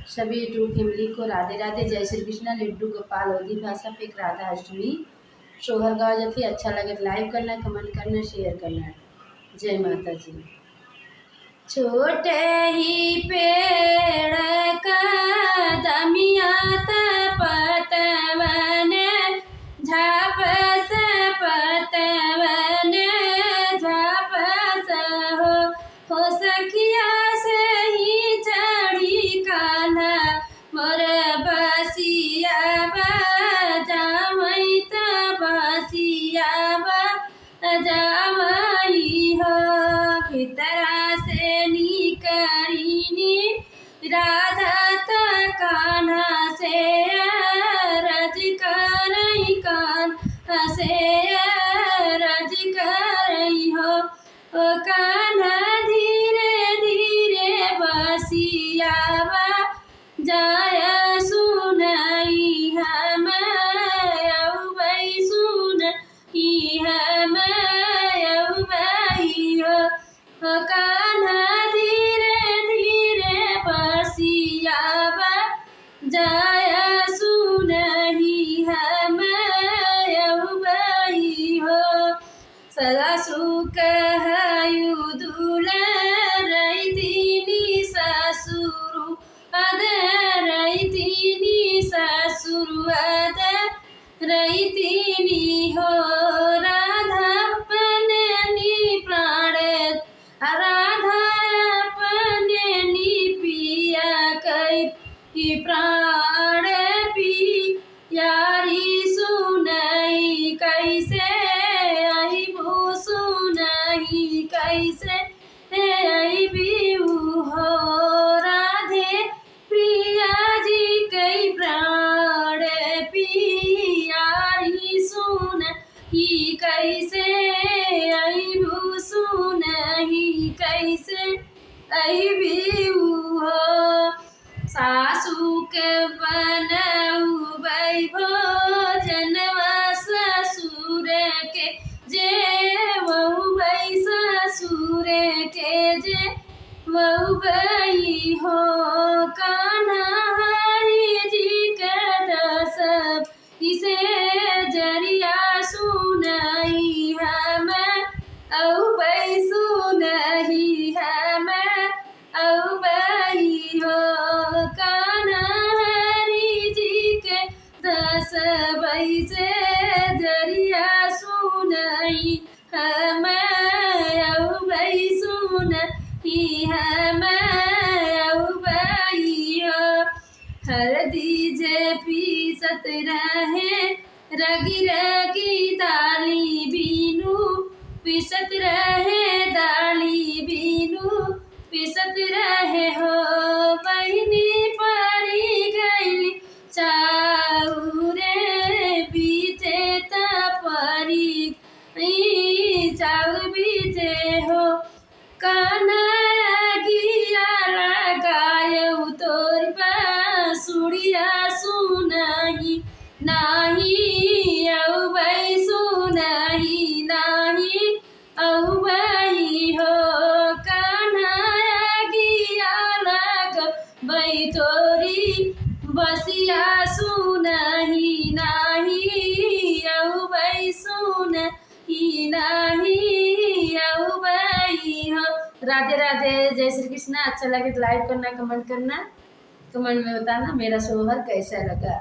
सभी YouTube family को राधे राधे। जय श्री कृष्णा। लड्डू गोपाल ओदी भाषा पे एक राधा अष्टमी सोहर गाँव जाती। अच्छा लगे तो लाइक करना, कमेंट करना, शेयर करना। जय माता जी। छोटे ही पेड़ कदमिया पतवन झापस पतवन झापस हो सखिया से ही चढ़ी कान्हा मोर बसिया जामई बसिया जामई हो भीतरा से निकरीनी राधा कान्हा से रज करई कान्हा से रज करई हो कान्हा धीरे धीरे बसिया जाय सुनई हम अउबई सुनई हम अउबई हो कान्हा धीरे धीरे बसिया जाय सुनई हम अउबई हो सदा सुख हयु दुलरैतिनी ससुरु अदरैतिनी ससुरु अदरैतिनी हो राधापननी प्राण राधापननी पिया कई प्राण पियारी सुनई कैसे अइबू सुनई कैसे अइबू हो राधे प्रिया जी कई प्राण पियारी सुनई कैसे अइबू सुनई कैसे अइबू हो सासू के बनऊ भोजनवा ससुर के जे वहु बई ससुर के जे वहु बई हो कान्हा हरि जी के दस इसे जरिया सुनई हम अउबई सुनई हम अउबई हो कान्हा हरि जी के दस बई से जरिया सुनई हम अउबई सुनई हम अउबई हो हल्दी जे पीसत रहे रगी रगी दाली बीनू पीसत रहे दाली बीनू पीसत रहे हो बहिनी परी गईली चाउरे बीचे तपरी चाउर बीचे हो कान्हा गिया लगायऊ तोर बांसुरिया सुनई नाही अउबई सुनई नाही अउबई हो कान्हा गिया लगबई तोरी बसिया सुनई नाही अउबई सुनई नाही अउबई हो। राधे राधे। जय श्री कृष्णा। अच्छा लगे तो लाइक करना, कमेंट करना, कमेंट में बताना मेरा सोहर कैसा लगा।